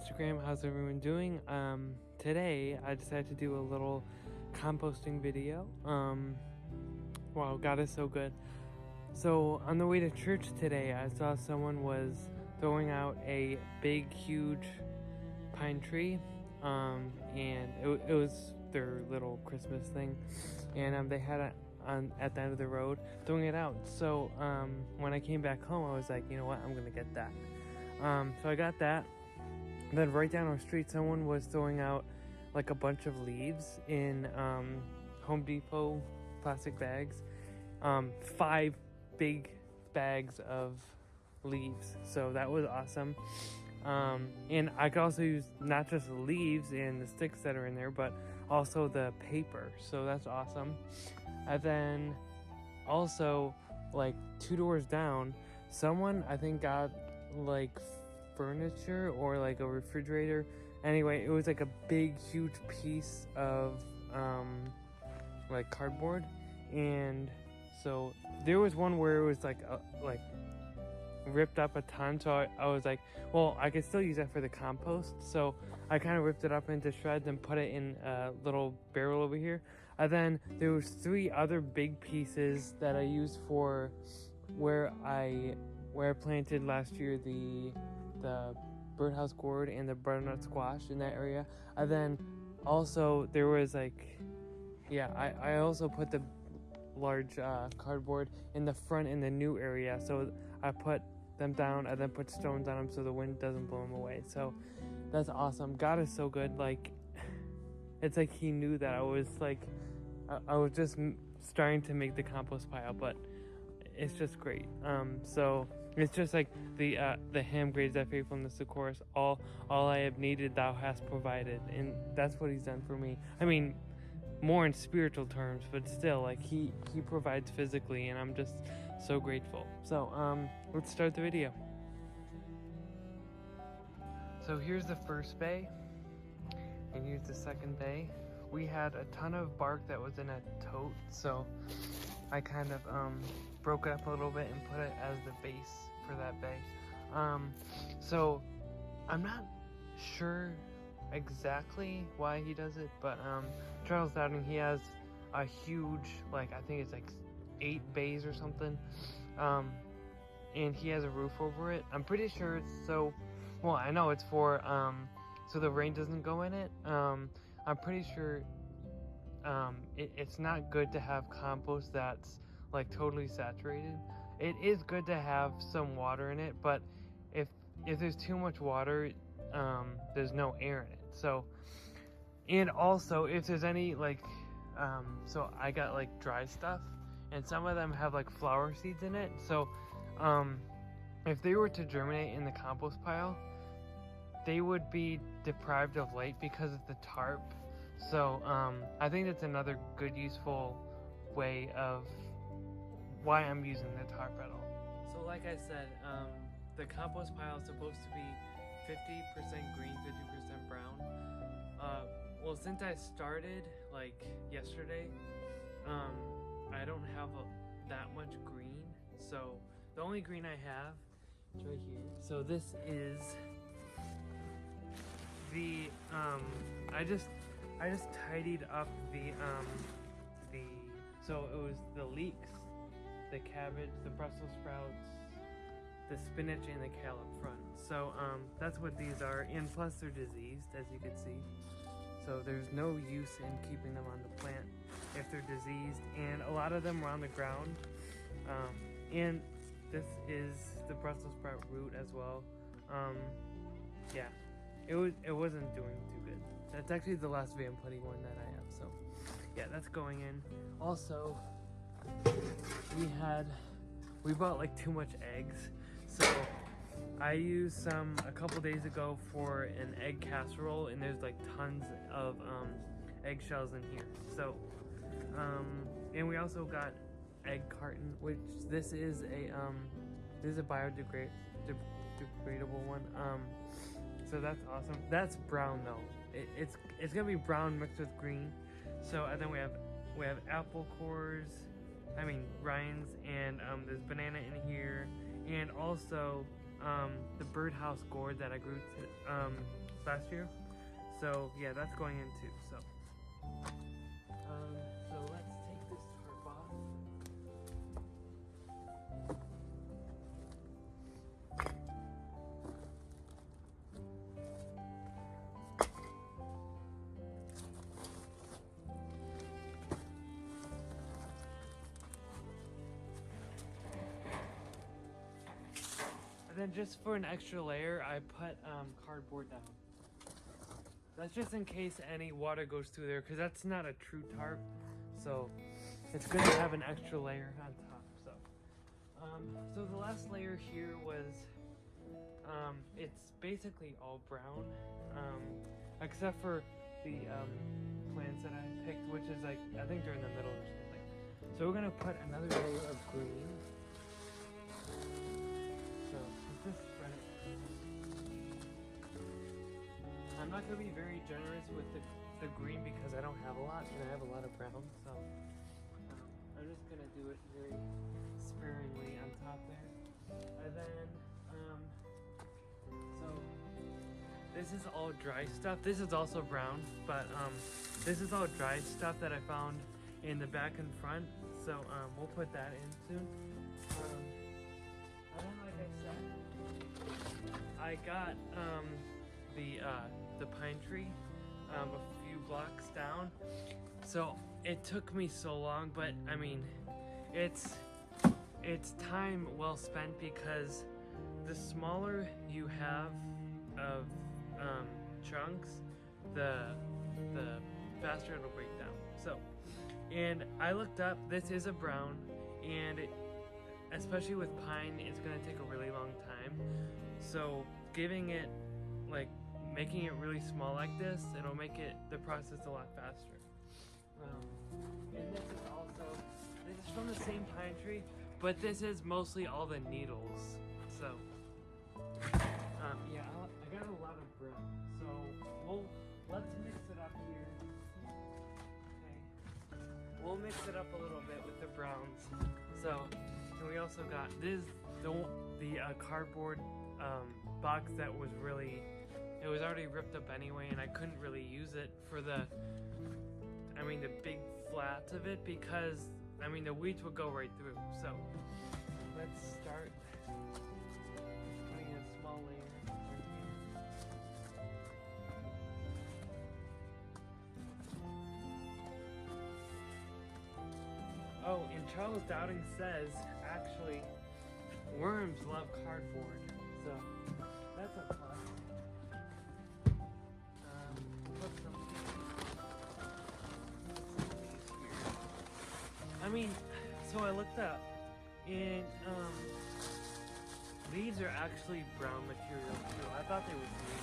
Instagram. How's everyone doing? Today I decided to do a little composting video. Wow, God is so good. So on the way to church today, I saw someone was throwing out a big, huge pine tree, and it was their little Christmas thing, and they had it at the end of the road throwing it out. So when I came back home, I was like, you know what, I'm gonna get that. So I got that. Then right down our street, someone was throwing out like a bunch of leaves in Home Depot plastic bags. 5 big bags of leaves. So that was awesome. And I could also use not just the leaves and the sticks that are in there, but also the paper. So that's awesome. And then also, like 2 doors down, someone I think got like furniture or like a refrigerator. Anyway, it was like a big, huge piece of like cardboard, and so there was one where it was like ripped up a ton. So I was like, well, I could still use that for the compost. So I kind of ripped it up into shreds and put it in a little barrel over here. And then there was 3 other big pieces that I used for where I planted last year the birdhouse gourd and the butternut squash in that area. And then also there was like, I also put the large cardboard in the front in the new area. So I put them down and then put stones on them so the wind doesn't blow them away. So that's awesome. God is so good. Like, it's like he knew that I was like, I was just starting to make the compost pile, but it's just great. So it's just like the hymn, great is thy faithfulness, the chorus, all I have needed thou hast provided. And that's what he's done for me. I mean, more in spiritual terms, but still, like he provides physically, and I'm just so grateful. So let's start the video. So here's the first bay, and here's the second bay. We had a ton of bark that was in a tote, so I kind of broke it up a little bit and put it as the base for that bay. So I'm not sure exactly why he does it, but Charles Dowding, he has a huge, like, I think it's like 8 bays or something, and he has a roof over it. I'm pretty sure it's well, I know it's for so the rain doesn't go in it. I'm pretty sure it's not good to have compost that's like totally saturated. It is good to have some water in it, but if there's too much water, there's no air in it. So, and also if there's any like so I got like dry stuff, and some of them have like flower seeds in it. So if they were to germinate in the compost pile, they would be deprived of light because of the tarp. So I think that's another good useful way of why I'm using the tarp at all. So like I said, the compost pile is supposed to be 50% green, 50% brown. Well, since I started like yesterday, I don't have that much green. So the only green I have is right here. So this is the I just tidied up the so it was the leeks, the cabbage, the Brussels sprouts, the spinach, and the kale up front. So that's what these are, and plus they're diseased, as you can see. So there's no use in keeping them on the plant if they're diseased, and a lot of them were on the ground. And this is the Brussels sprout root as well. Yeah, it wasn't doing too good. That's actually the last Van Putty one that I have. So yeah, that's going in. Also, we bought like too much eggs, so I used some a couple days ago for an egg casserole, and there's like tons of eggshells in here. So and we also got egg carton, which this is a biodegradable one. So that's awesome. That's brown though. It's gonna be brown mixed with green. So and then we have apple cores, rinds, and there's banana in here, and also the birdhouse gourd that I grew last year. So yeah, that's going in too. So let's take this tarp off. And then just for an extra layer, I put cardboard down. That's just in case any water goes through there, because that's not a true tarp. So it's good to have an extra layer on top. So the last layer here was, it's basically all brown, except for the plants that I picked, which is like, I think they're in the middle or something. So we're gonna put another layer of green. So just spread it. I'm not gonna be very generous with the green because I don't have a lot and I have a lot of brown, so I'm just gonna do it very sparingly on top there. And then so this is all dry stuff. This is also brown, but this is all dry stuff that I found in the back and front. So we'll put that in soon. And then, like I said, I got the pine tree a few blocks down. So it took me so long, but I mean, it's time well spent, because the smaller you have of chunks, the faster it'll break down. So, and I looked up, this is a brown, and especially with pine, it's gonna take a really long time. So giving it, like, making it really small like this, it'll make the process a lot faster. And this is from the same pine tree, but this is mostly all the needles. So, yeah, I got a lot of bread. So let's mix it up here. Okay, we'll mix it up a little bit with the browns. So, and we also got this the cardboard box that was really. It was already ripped up anyway, and I couldn't really use it for the big flats of it, because, the weeds would go right through. So, let's start putting a small layer right here. Oh, and Charles Dowding says, actually, worms love cardboard. So, that's a plus. So I looked up, and these are actually brown material too. I thought they were green.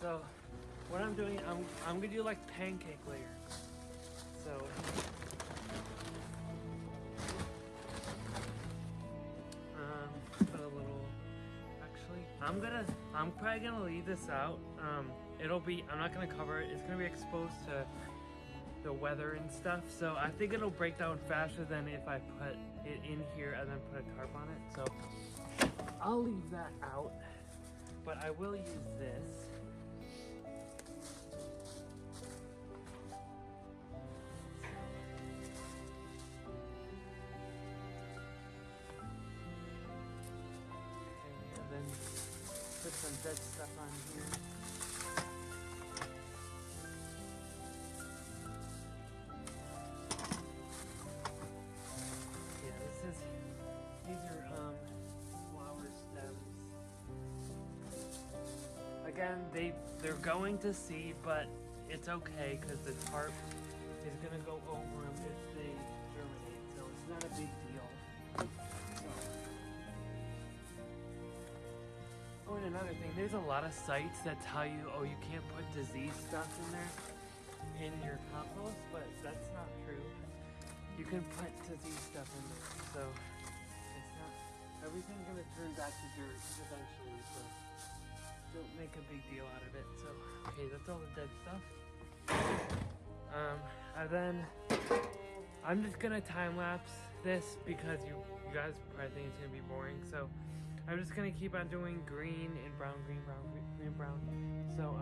So what I'm doing, I'm gonna do like pancake layers. So. I'm probably gonna leave this out. I'm not gonna cover it. It's gonna be exposed to the weather and stuff. So I think it'll break down faster than if I put it in here and then put a tarp on it. So I'll leave that out, but I will use this. Okay, and then put some dead stuff on here. Yeah, these are flower stems. Again, they're going to seed, but it's okay because the tarp is gonna go over them if they germinate, so it's not a big deal. Oh, and another thing, there's a lot of sites that tell you, oh, you can't put disease stuff in there, in your compost, but that's not true. You can put disease stuff in there, so it's not, everything's gonna turn back to dirt eventually, so don't make a big deal out of it. So Okay, that's all the dead stuff. And then I'm just gonna time lapse this because you guys probably think it's gonna be boring. So I'm just gonna keep on doing green and brown, green, brown, green, brown. So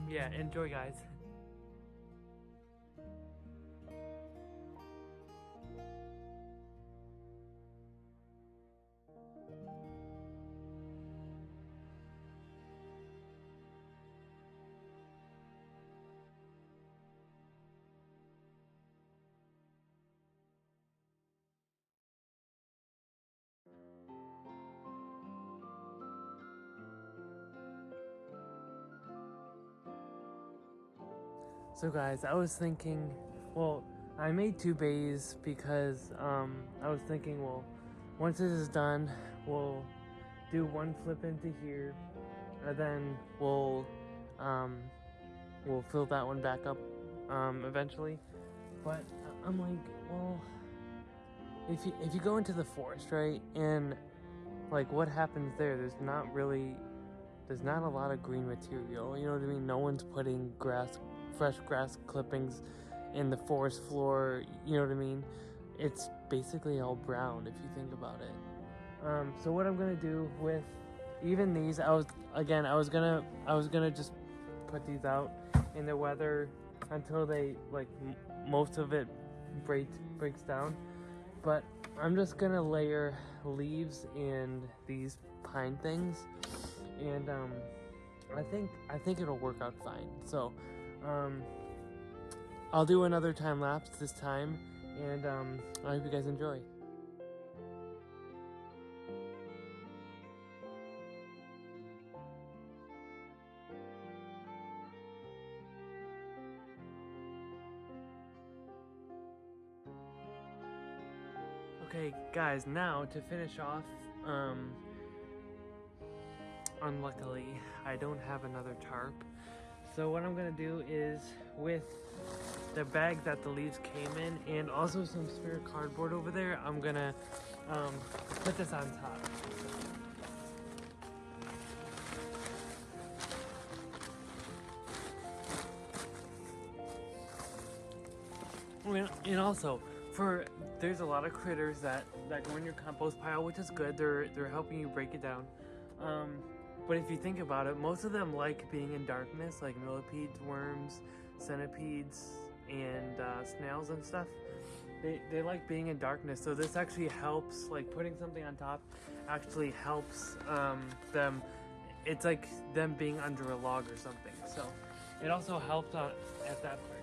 yeah, enjoy, guys. So guys, I was thinking, well, I made 2 bays because I was thinking, well, once this is done, we'll do one flip into here, and then we'll fill that one back up eventually. But I'm like, well, if you go into the forest, right, and like what happens there, there's not a lot of green material, you know what I mean? No one's putting fresh grass clippings in the forest floor, you know what I mean? It's basically all brown if you think about it. So what I'm gonna do with even these, I was gonna just put these out in the weather until they most of it breaks down. But I'm just gonna layer leaves and these pine things, and I think it'll work out fine. So I'll do another time lapse this time, and I hope you guys enjoy. Okay, guys, now to finish off, unluckily, I don't have another tarp. So what I'm gonna do is, with the bag that the leaves came in and also some spare cardboard over there, I'm gonna put this on top. And also, there's a lot of critters that go in your compost pile, which is good. They're helping you break it down. But if you think about it, most of them like being in darkness, like millipedes, worms, centipedes, and snails and stuff. They like being in darkness. So this actually helps. Like putting something on top actually helps them. It's like them being under a log or something. So it also helped at that part.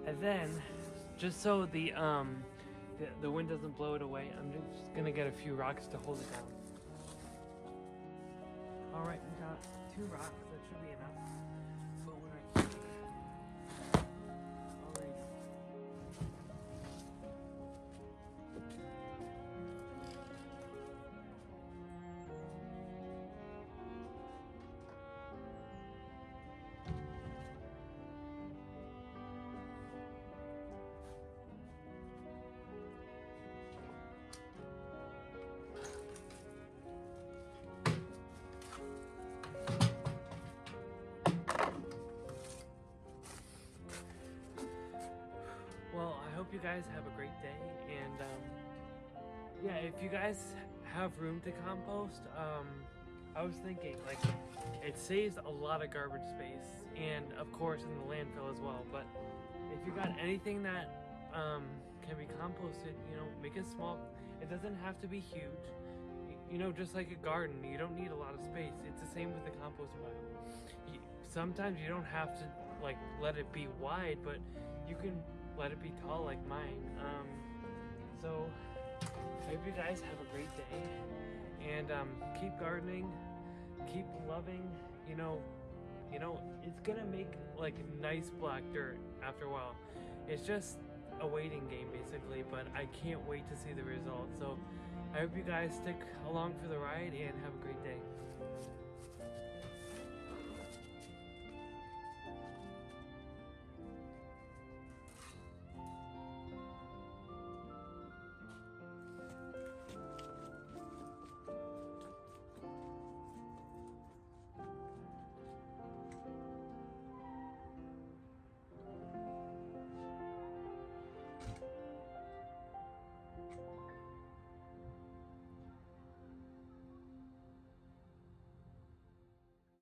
And then, just so the wind doesn't blow it away, I'm just gonna get a few rocks to hold it down. All right, we got 2 rocks. That should be enough. Put one right here. All right. Well, I hope you guys have a great day, and yeah, if you guys have room to compost, I was thinking, like, it saves a lot of garbage space, and of course in the landfill as well, but if you got anything that can be composted, you know, make it small. It doesn't have to be huge. you know, just like a garden, you don't need a lot of space. It's the same with the compost pile. Sometimes you don't have to like let it be wide, but you can let it be tall like mine. So I hope you guys have a great day, and keep gardening, keep loving. It's gonna make like nice black dirt after a while. It's just a waiting game basically, but I can't wait to see the results. So I hope you guys stick along for the ride and have a great day.